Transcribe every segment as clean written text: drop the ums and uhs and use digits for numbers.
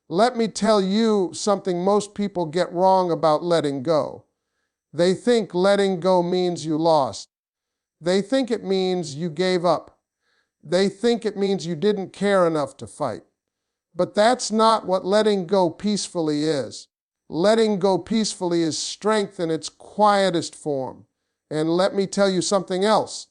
Let me tell you something most people get wrong about letting go. They think letting go means you lost. They think it means you gave up. They think it means you didn't care enough to fight. But that's not what letting go peacefully is. Letting go peacefully is strength in its quietest form. And let me tell you something else.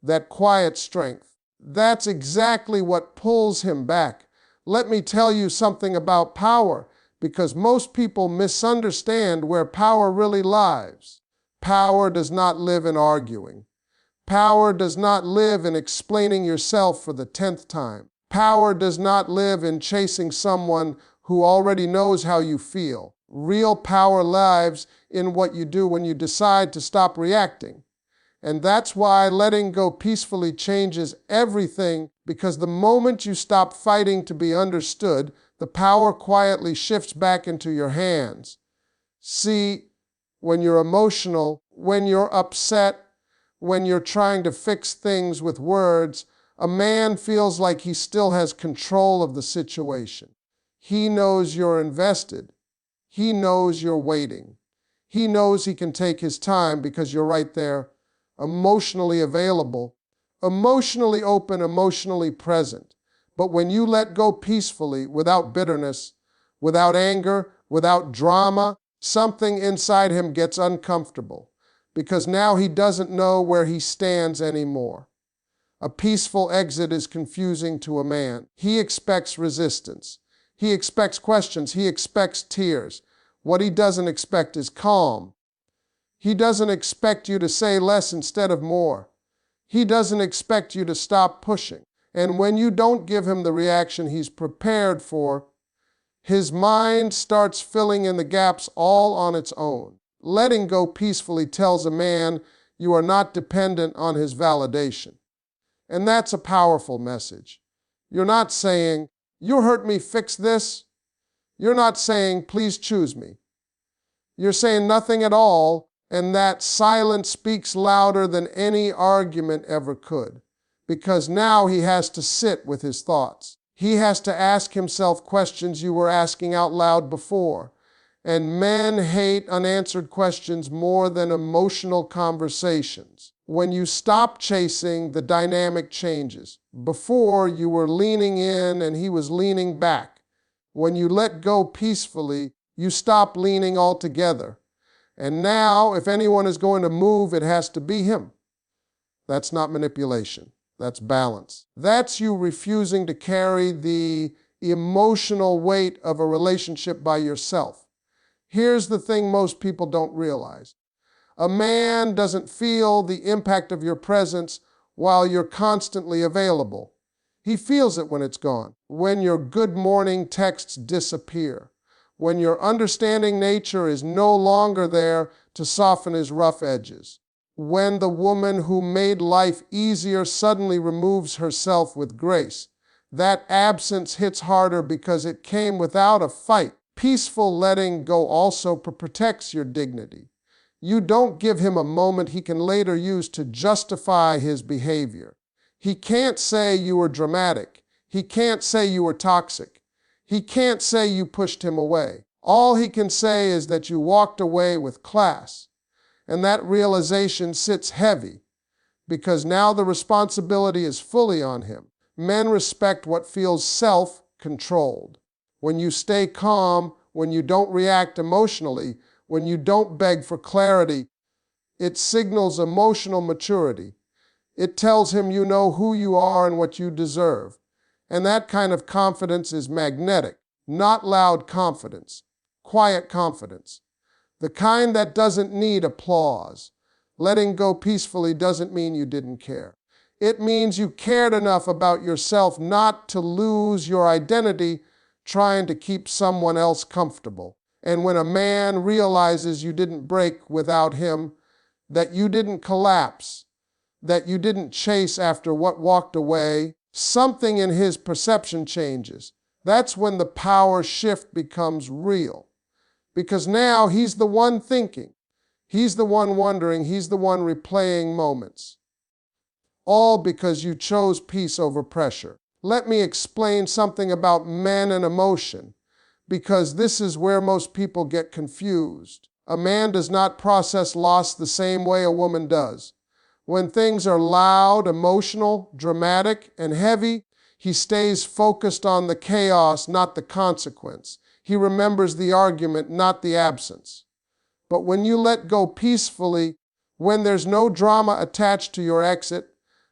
That quiet strength, that's exactly what pulls him back. Let me tell you something about power, because most people misunderstand where power really lies. Power does not live in arguing. Power does not live in explaining yourself for the 10th time. Power does not live in chasing someone who already knows how you feel. Real power lives in what you do when you decide to stop reacting. And that's why letting go peacefully changes everything, because the moment you stop fighting to be understood, the power quietly shifts back into your hands. See, when you're emotional, when you're upset, when you're trying to fix things with words, a man feels like he still has control of the situation. He knows you're invested. He knows you're waiting. He knows he can take his time because you're right there, emotionally available, emotionally open, emotionally present. But when you let go peacefully, without bitterness, without anger, without drama, something inside him gets uncomfortable, because now he doesn't know where he stands anymore. A peaceful exit is confusing to a man. He expects resistance. He expects questions. He expects tears. What he doesn't expect is calm. He doesn't expect you to say less instead of more. He doesn't expect you to stop pushing. And when you don't give him the reaction he's prepared for, his mind starts filling in the gaps all on its own. Letting go peacefully tells a man you are not dependent on his validation. And that's a powerful message. You're not saying, "You hurt me, fix this." You're not saying, "Please choose me." You're saying nothing at all, and that silence speaks louder than any argument ever could. Because now he has to sit with his thoughts. He has to ask himself questions you were asking out loud before. And men hate unanswered questions more than emotional conversations. When you stop chasing, the dynamic changes. Before, you were leaning in and he was leaning back. When you let go peacefully, you stop leaning altogether. And now, if anyone is going to move, it has to be him. That's not manipulation. That's balance. That's you refusing to carry the emotional weight of a relationship by yourself. Here's the thing most people don't realize. A man doesn't feel the impact of your presence while you're constantly available. He feels it when it's gone. When your good morning texts disappear. When your understanding nature is no longer there to soften his rough edges. When the woman who made life easier suddenly removes herself with grace. That absence hits harder because it came without a fight. Peaceful letting go also protects your dignity. You don't give him a moment he can later use to justify his behavior. He can't say you were dramatic. He can't say you were toxic. He can't say you pushed him away. All he can say is that you walked away with class. And that realization sits heavy, because now the responsibility is fully on him. Men respect what feels self-controlled. When you stay calm, when you don't react emotionally, when you don't beg for clarity, it signals emotional maturity. It tells him you know who you are and what you deserve. And that kind of confidence is magnetic, not loud confidence, quiet confidence. The kind that doesn't need applause. Letting go peacefully doesn't mean you didn't care. It means you cared enough about yourself not to lose your identity trying to keep someone else comfortable. And when a man realizes you didn't break without him, that you didn't collapse, that you didn't chase after what walked away, something in his perception changes. That's when the power shift becomes real. Because now he's the one thinking, he's the one wondering, he's the one replaying moments. All because you chose peace over pressure. Let me explain something about men and emotion. because this is where most people get confused. A man does not process loss the same way a woman does. When things are loud, emotional, dramatic, and heavy, he stays focused on the chaos, not the consequence. He remembers the argument, not the absence. But when you let go peacefully, when there's no drama attached to your exit,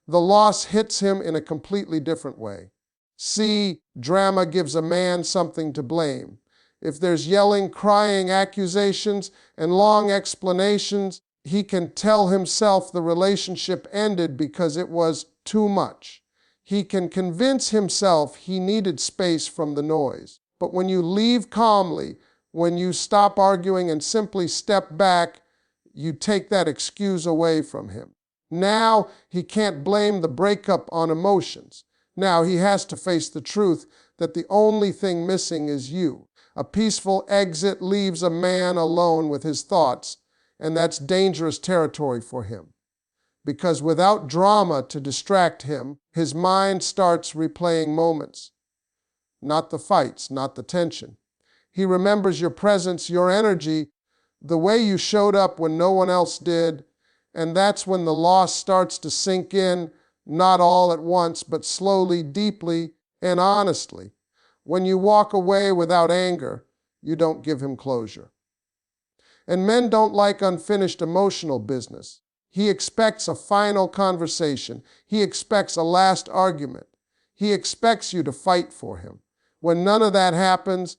the loss hits him in a completely different way. See, drama gives a man something to blame. If there's yelling, crying, accusations, and long explanations, he can tell himself the relationship ended because it was too much. He can convince himself he needed space from the noise. But when you leave calmly, when you stop arguing and simply step back, you take that excuse away from him. Now he can't blame the breakup on emotions. Now he has to face the truth that the only thing missing is you. A peaceful exit leaves a man alone with his thoughts, and that's dangerous territory for him. Because without drama to distract him, his mind starts replaying moments. Not the fights, not the tension. He remembers your presence, your energy, the way you showed up when no one else did, and that's when the loss starts to sink in, not all at once, but slowly, deeply, and honestly. When you walk away without anger, you don't give him closure. And men don't like unfinished emotional business. He expects a final conversation. He expects a last argument. He expects you to fight for him. When none of that happens,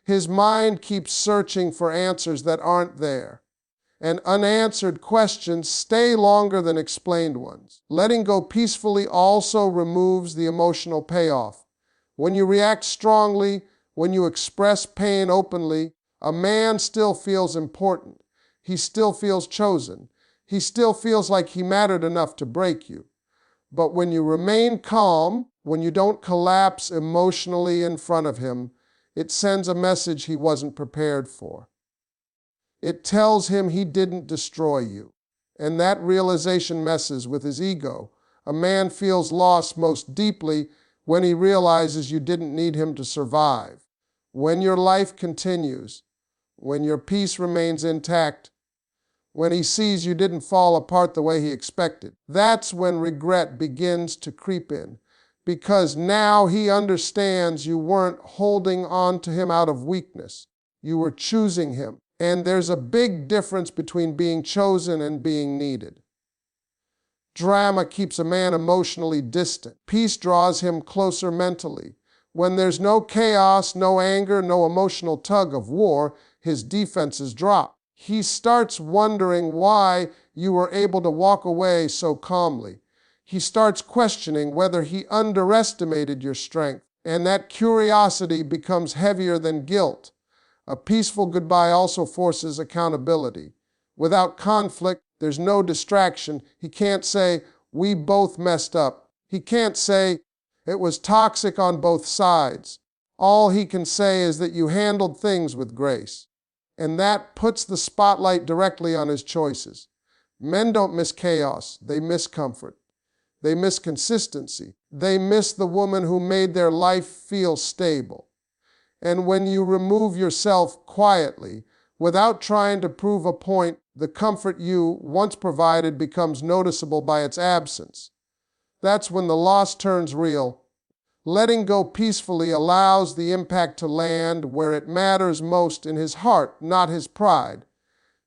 his mind keeps searching for answers that aren't there. And unanswered questions stay longer than explained ones. Letting go peacefully also removes the emotional payoff. When you react strongly, when you express pain openly, a man still feels important. He still feels chosen. He still feels like he mattered enough to break you. But when you remain calm, when you don't collapse emotionally in front of him, it sends a message he wasn't prepared for. It tells him he didn't destroy you. And that realization messes with his ego. A man feels lost most deeply when he realizes you didn't need him to survive. When your life continues, when your peace remains intact, when he sees you didn't fall apart the way he expected, that's when regret begins to creep in. Because now he understands you weren't holding on to him out of weakness. You were choosing him. And there's a big difference between being chosen and being needed. Drama keeps a man emotionally distant. Peace draws him closer mentally. When there's no chaos, no anger, no emotional tug of war, his defenses drop. He starts wondering why you were able to walk away so calmly. He starts questioning whether he underestimated your strength, and that curiosity becomes heavier than guilt. A peaceful goodbye also forces accountability. Without conflict, there's no distraction. He can't say, "We both messed up." He can't say, "It was toxic on both sides." All he can say is that you handled things with grace. And that puts the spotlight directly on his choices. Men don't miss chaos. They miss comfort. They miss consistency. They miss the woman who made their life feel stable. And when you remove yourself quietly, without trying to prove a point, the comfort you once provided becomes noticeable by its absence. That's when the loss turns real. Letting go peacefully allows the impact to land where it matters most, in his heart, not his pride.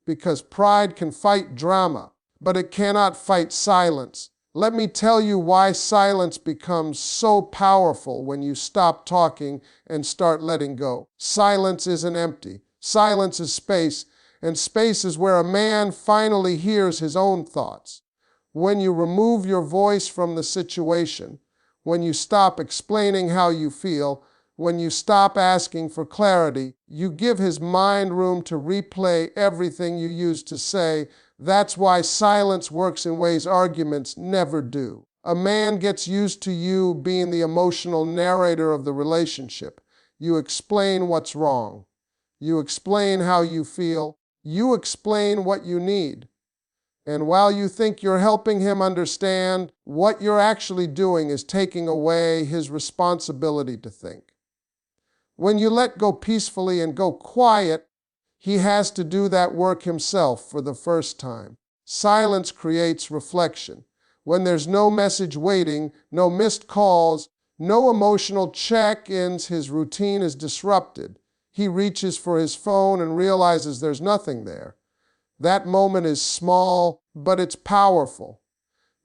Because pride can fight drama, but it cannot fight silence. Let me tell you why silence becomes so powerful when you stop talking and start letting go. Silence isn't empty. Silence is space, and space is where a man finally hears his own thoughts. When you remove your voice from the situation, when you stop explaining how you feel, when you stop asking for clarity, you give his mind room to replay everything you used to say. That's why silence works in ways arguments never do. A man gets used to you being the emotional narrator of the relationship. You explain what's wrong. You explain how you feel. You explain what you need. And while you think you're helping him understand, what you're actually doing is taking away his responsibility to think. When you let go peacefully and go quiet, he has to do that work himself for the first time. Silence creates reflection. When there's no message waiting, no missed calls, no emotional check-ins, his routine is disrupted. He reaches for his phone and realizes there's nothing there. That moment is small, but it's powerful,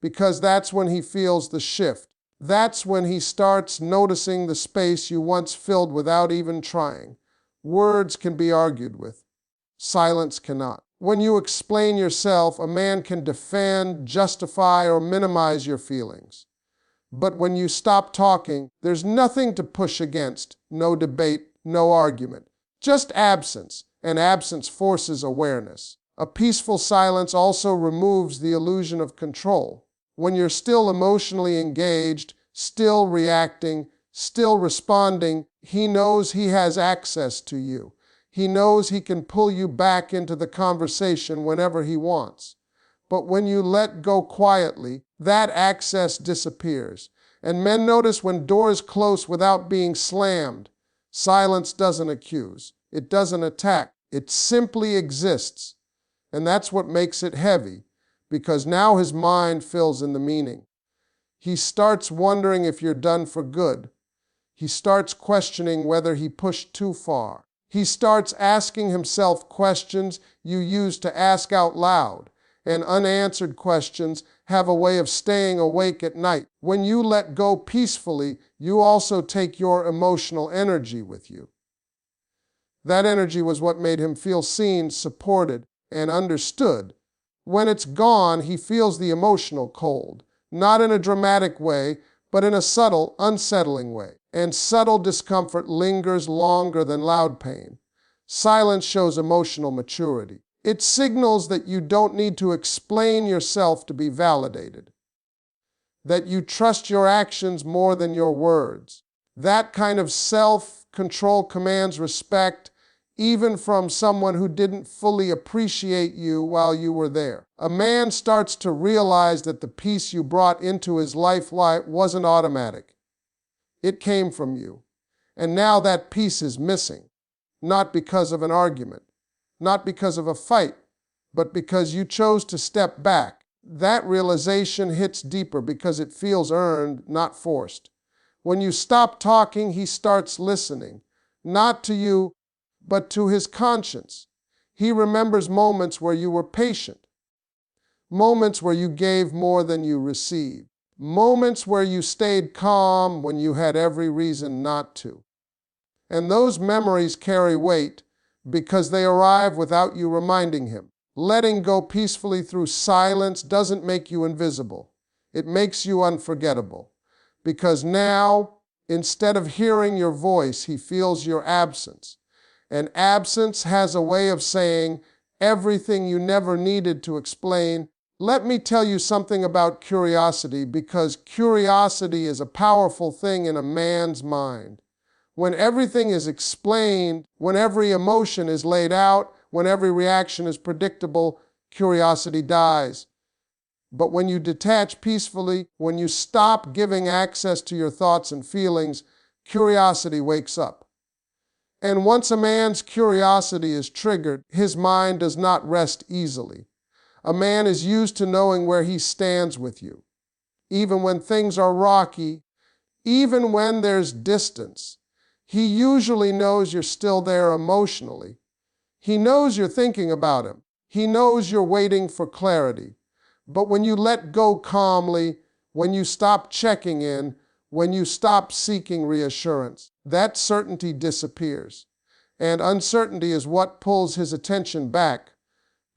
because that's when he feels the shift. That's when he starts noticing the space you once filled without even trying. Words can be argued with. Silence cannot. When you explain yourself, a man can defend, justify, or minimize your feelings. But when you stop talking, there's nothing to push against, no debate, no argument, just absence, and absence forces awareness. A peaceful silence also removes the illusion of control. When you're still emotionally engaged, still reacting, still responding, he knows he has access to you. He knows he can pull you back into the conversation whenever he wants. But when you let go quietly, that access disappears. And men notice when doors close without being slammed. Silence doesn't accuse. It doesn't attack. It simply exists. And that's what makes it heavy, because now his mind fills in the meaning. He starts wondering if you're done for good. He starts questioning whether he pushed too far. He starts asking himself questions you used to ask out loud, and unanswered questions have a way of staying awake at night. When you let go peacefully, you also take your emotional energy with you. That energy was what made him feel seen, supported, and understood. When it's gone, he feels the emotional cold, not in a dramatic way, but in a subtle, unsettling way. And subtle discomfort lingers longer than loud pain. Silence shows emotional maturity. It signals that you don't need to explain yourself to be validated, that you trust your actions more than your words. That kind of self-control commands respect, even from someone who didn't fully appreciate you while you were there. A man starts to realize that the peace you brought into his life wasn't automatic. It came from you. And now that peace is missing, not because of an argument, not because of a fight, but because you chose to step back. That realization hits deeper because it feels earned, not forced. When you stop talking, he starts listening, not to you, but to his conscience. He remembers moments where you were patient, moments where you gave more than you received, moments where you stayed calm when you had every reason not to. And those memories carry weight because they arrive without you reminding him. Letting go peacefully through silence doesn't make you invisible. It makes you unforgettable. Because now, instead of hearing your voice, he feels your absence. And absence has a way of saying everything you never needed to explain. Let me tell you something about curiosity, because curiosity is a powerful thing in a man's mind. When everything is explained, when every emotion is laid out, when every reaction is predictable, curiosity dies. But when you detach peacefully, when you stop giving access to your thoughts and feelings, curiosity wakes up. And once a man's curiosity is triggered, his mind does not rest easily. A man is used to knowing where he stands with you. Even when things are rocky, even when there's distance, he usually knows you're still there emotionally. He knows you're thinking about him. He knows you're waiting for clarity. But when you let go calmly, when you stop checking in, when you stop seeking reassurance, that certainty disappears. And uncertainty is what pulls his attention back.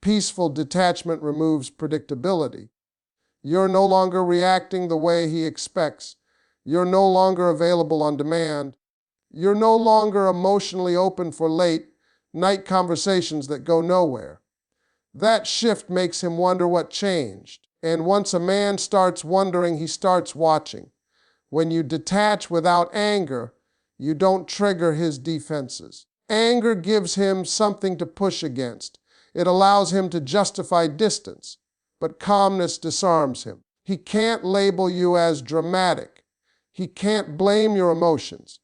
Peaceful detachment removes predictability. You're no longer reacting the way he expects. You're no longer available on demand. You're no longer emotionally open for late night conversations that go nowhere. That shift makes him wonder what changed. And once a man starts wondering, he starts watching. When you detach without anger, you don't trigger his defenses. Anger gives him something to push against. It allows him to justify distance, but calmness disarms him. He can't label you as dramatic. He can't blame your emotions.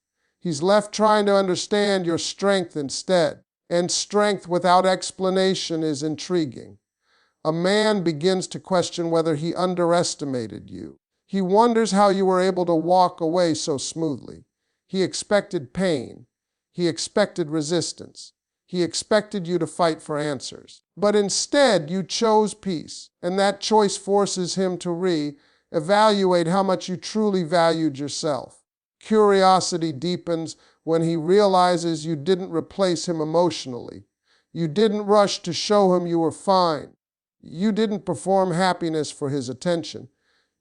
He's left trying to understand your strength instead. And strength without explanation is intriguing. A man begins to question whether he underestimated you. He wonders how you were able to walk away so smoothly. He expected pain. He expected resistance. He expected you to fight for answers. But instead, you chose peace, and that choice forces him to re-evaluate how much you truly valued yourself. Curiosity deepens when he realizes you didn't replace him emotionally. You didn't rush to show him you were fine. You didn't perform happiness for his attention.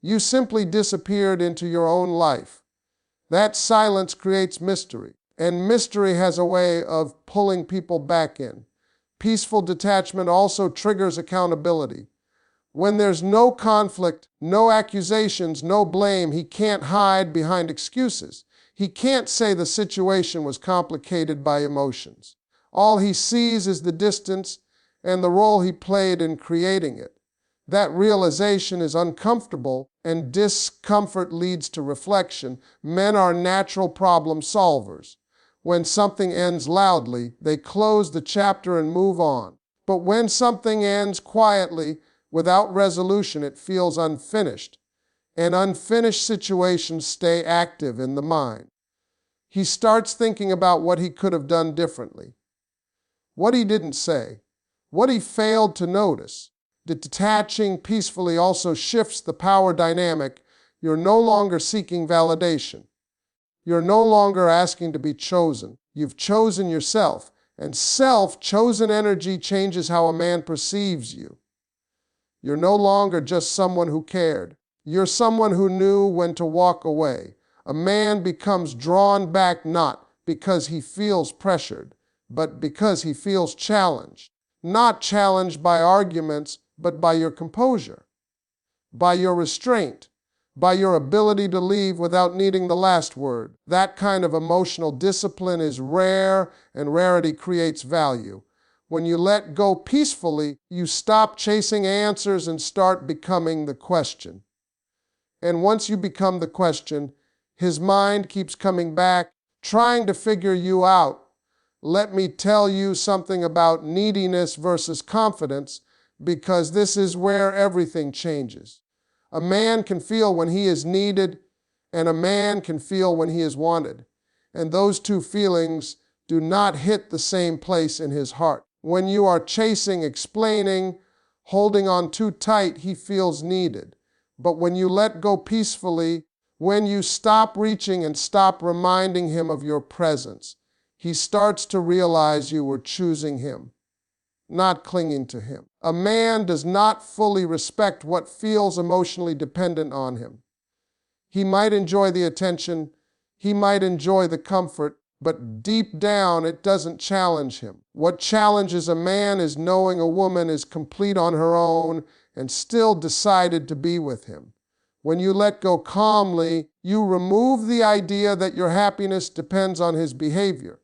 You simply disappeared into your own life. That silence creates mystery, and mystery has a way of pulling people back in. Peaceful detachment also triggers accountability. When there's no conflict, no accusations, no blame, he can't hide behind excuses. He can't say the situation was complicated by emotions. All he sees is the distance and the role he played in creating it. That realization is uncomfortable, and discomfort leads to reflection. Men are natural problem solvers. When something ends loudly, they close the chapter and move on. But when something ends quietly, without resolution, it feels unfinished. And unfinished situations stay active in the mind. He starts thinking about what he could have done differently, what he didn't say, what he failed to notice. Detaching peacefully also shifts the power dynamic. You're no longer seeking validation. You're no longer asking to be chosen. You've chosen yourself, and self-chosen energy changes how a man perceives you. You're no longer just someone who cared. You're someone who knew when to walk away. A man becomes drawn back not because he feels pressured, but because he feels challenged. Not challenged by arguments, but by your composure, by your restraint, by your ability to leave without needing the last word. That kind of emotional discipline is rare, and rarity creates value. When you let go peacefully, you stop chasing answers and start becoming the question. And once you become the question, his mind keeps coming back, trying to figure you out. Let me tell you something about neediness versus confidence, because this is where everything changes. A man can feel when he is needed, and a man can feel when he is wanted. And those two feelings do not hit the same place in his heart. When you are chasing, explaining, holding on too tight, he feels needed. But when you let go peacefully, when you stop reaching and stop reminding him of your presence, he starts to realize you were choosing him, not clinging to him. A man does not fully respect what feels emotionally dependent on him. He might enjoy the attention, he might enjoy the comfort, but deep down it doesn't challenge him. What challenges a man is knowing a woman is complete on her own and still decided to be with him. When you let go calmly, you remove the idea that your happiness depends on his behavior.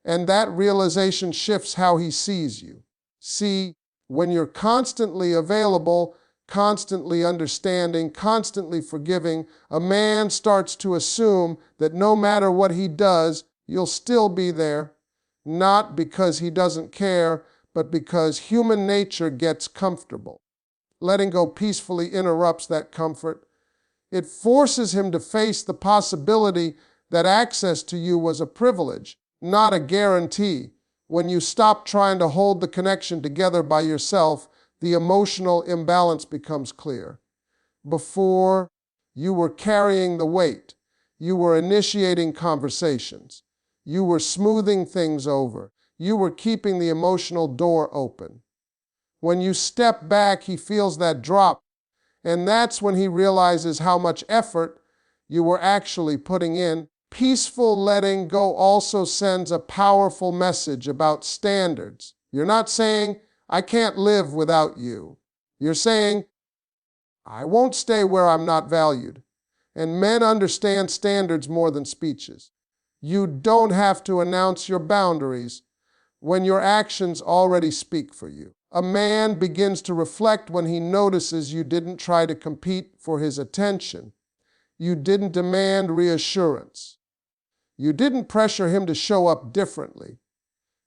And that realization shifts how he sees you. See, when you're constantly available, constantly understanding, constantly forgiving, a man starts to assume that no matter what he does, you'll still be there. Not because he doesn't care, but because human nature gets comfortable. Letting go peacefully interrupts that comfort. It forces him to face the possibility that access to you was a privilege, not a guarantee. When you stop trying to hold the connection together by yourself, the emotional imbalance becomes clear. Before, you were carrying the weight. You were initiating conversations. You were smoothing things over. You were keeping the emotional door open. When you step back, he feels that drop, and that's when he realizes how much effort you were actually putting in. Peaceful letting go also sends a powerful message about standards. You're not saying, I can't live without you. You're saying, I won't stay where I'm not valued. And men understand standards more than speeches. You don't have to announce your boundaries when your actions already speak for you. A man begins to reflect when he notices you didn't try to compete for his attention. You didn't demand reassurance. You didn't pressure him to show up differently.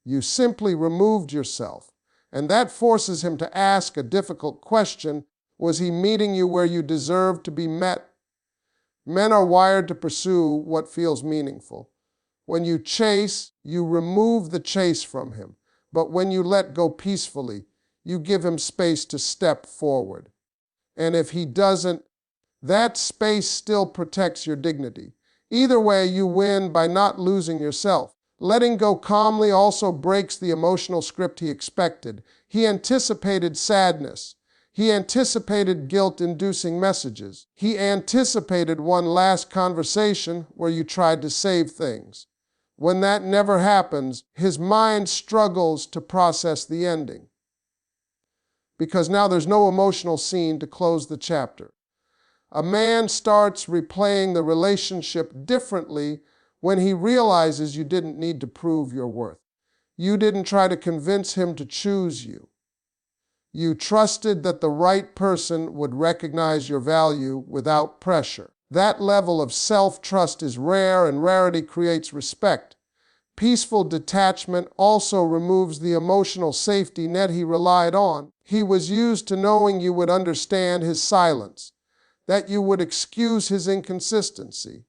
You simply removed yourself. And that forces him to ask a difficult question. Was he meeting you where you deserved to be met? Men are wired to pursue what feels meaningful. When you chase, you remove the chase from him. But when you let go peacefully, you give him space to step forward. And if he doesn't, that space still protects your dignity. Either way, you win by not losing yourself. Letting go calmly also breaks the emotional script he expected. He anticipated sadness. He anticipated guilt-inducing messages. He anticipated one last conversation where you tried to save things. When that never happens, his mind struggles to process the ending. Because now there's no emotional scene to close the chapter. A man starts replaying the relationship differently when he realizes you didn't need to prove your worth. You didn't try to convince him to choose you. You trusted that the right person would recognize your value without pressure. That level of self-trust is rare, and rarity creates respect. Peaceful detachment also removes the emotional safety net he relied on. He was used to knowing you would understand his silence, that you would excuse his inconsistency,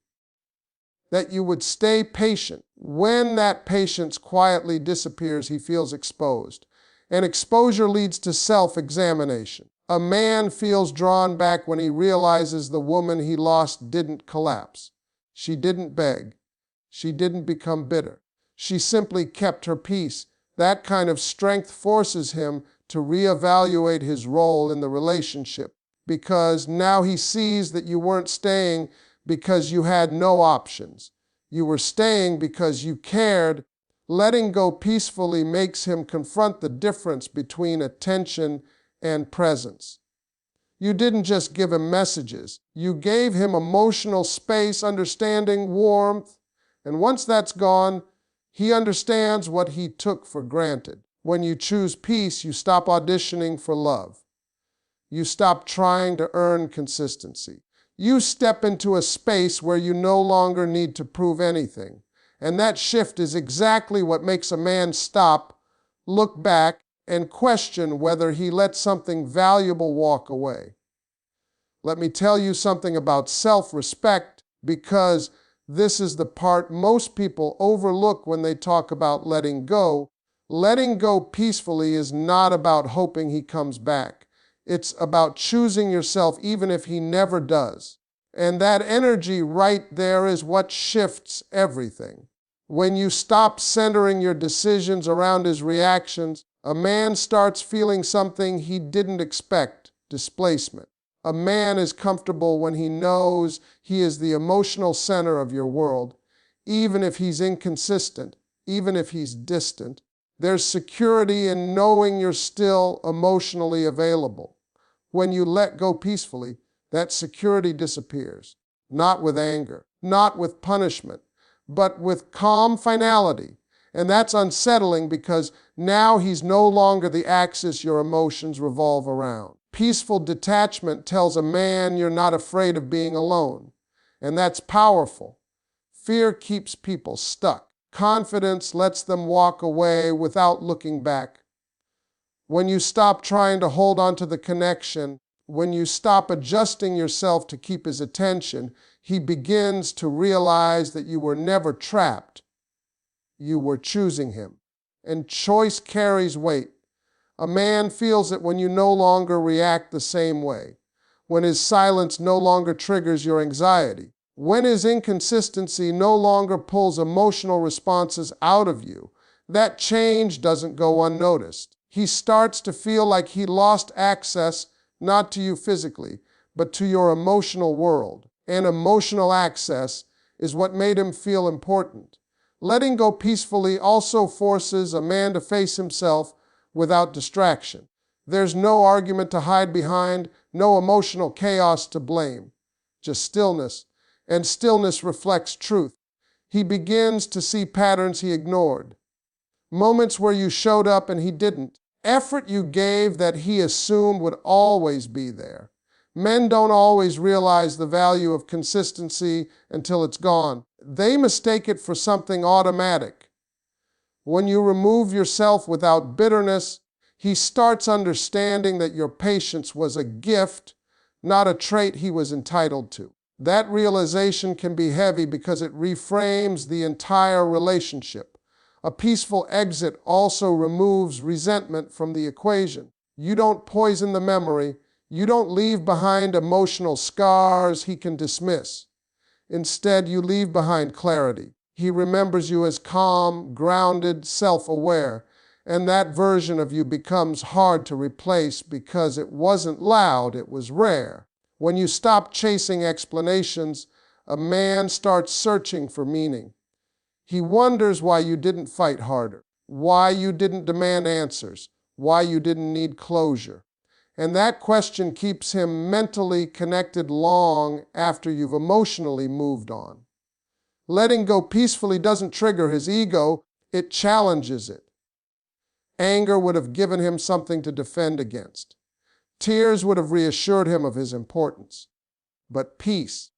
that you would stay patient. When that patience quietly disappears, he feels exposed. And exposure leads to self-examination. A man feels drawn back when he realizes the woman he lost didn't collapse. She didn't beg. She didn't become bitter. She simply kept her peace. That kind of strength forces him to reevaluate his role in the relationship, because now he sees that you weren't staying because you had no options. You were staying because you cared. Letting go peacefully makes him confront the difference between attention and presence. You didn't just give him messages. You gave him emotional space, understanding, warmth. And once that's gone, he understands what he took for granted. When you choose peace, you stop auditioning for love. You stop trying to earn consistency. You step into a space where you no longer need to prove anything. And that shift is exactly what makes a man stop, look back, and question whether he let something valuable walk away. Let me tell you something about self-respect, because this is the part most people overlook when they talk about letting go. Letting go peacefully is not about hoping he comes back. It's about choosing yourself even if he never does. And that energy right there is what shifts everything. When you stop centering your decisions around his reactions, a man starts feeling something he didn't expect: displacement. A man is comfortable when he knows he is the emotional center of your world, even if he's inconsistent, even if he's distant. There's security in knowing you're still emotionally available. When you let go peacefully, that security disappears. Not with anger, not with punishment, but with calm finality. And that's unsettling, because now he's no longer the axis your emotions revolve around. Peaceful detachment tells a man you're not afraid of being alone. And that's powerful. Fear keeps people stuck. Confidence lets them walk away without looking back. When you stop trying to hold on to the connection, when you stop adjusting yourself to keep his attention, he begins to realize that you were never trapped. You were choosing him. And choice carries weight. A man feels it when you no longer react the same way, when his silence no longer triggers your anxiety, when his inconsistency no longer pulls emotional responses out of you. That change doesn't go unnoticed. He starts to feel like he lost access, not to you physically, but to your emotional world. And emotional access is what made him feel important. Letting go peacefully also forces a man to face himself without distraction. There's no argument to hide behind, no emotional chaos to blame, just stillness. And stillness reflects truth. He begins to see patterns he ignored. Moments where you showed up and he didn't. Effort you gave that he assumed would always be there. Men don't always realize the value of consistency until it's gone. They mistake it for something automatic. When you remove yourself without bitterness, he starts understanding that your patience was a gift, not a trait he was entitled to. That realization can be heavy because it reframes the entire relationship. A peaceful exit also removes resentment from the equation. You don't poison the memory. You don't leave behind emotional scars he can dismiss. Instead, you leave behind clarity. He remembers you as calm, grounded, self-aware, and that version of you becomes hard to replace because it wasn't loud, it was rare. When you stop chasing explanations, a man starts searching for meaning. He wonders why you didn't fight harder, why you didn't demand answers, why you didn't need closure. And that question keeps him mentally connected long after you've emotionally moved on. Letting go peacefully doesn't trigger his ego, it challenges it. Anger would have given him something to defend against. Tears would have reassured him of his importance. But peace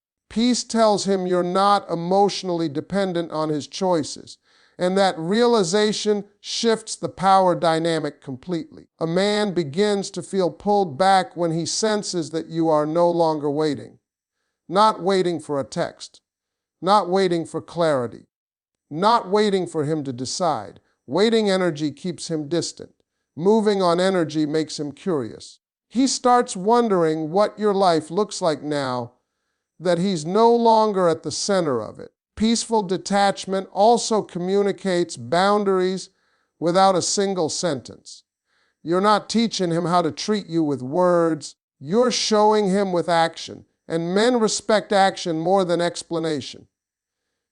tells him you're not emotionally dependent on his choices. And that realization shifts the power dynamic completely. A man begins to feel pulled back when he senses that you are no longer waiting. Not waiting for a text. Not waiting for clarity. Not waiting for him to decide. Waiting energy keeps him distant. Moving on energy makes him curious. He starts wondering what your life looks like now that he's no longer at the center of it. Peaceful detachment also communicates boundaries without a single sentence. You're not teaching him how to treat you with words. You're showing him with action. And men respect action more than explanation.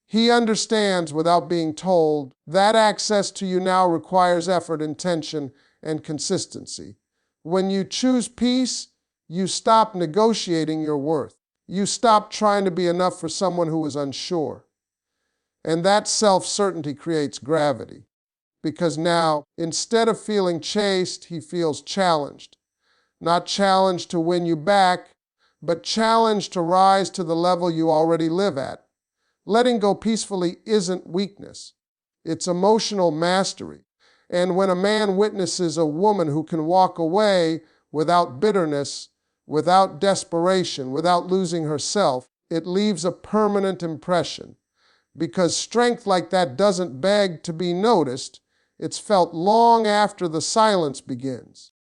He understands without being told that access to you now requires effort, intention, and consistency. When you choose peace, you stop negotiating your worth. You stop trying to be enough for someone who is unsure. And that self-certainty creates gravity. Because now, instead of feeling chased, he feels challenged. Not challenged to win you back, but challenged to rise to the level you already live at. Letting go peacefully isn't weakness. It's emotional mastery. And when a man witnesses a woman who can walk away without bitterness, without desperation, without losing herself, it leaves a permanent impression. Because strength like that doesn't beg to be noticed, it's felt long after the silence begins.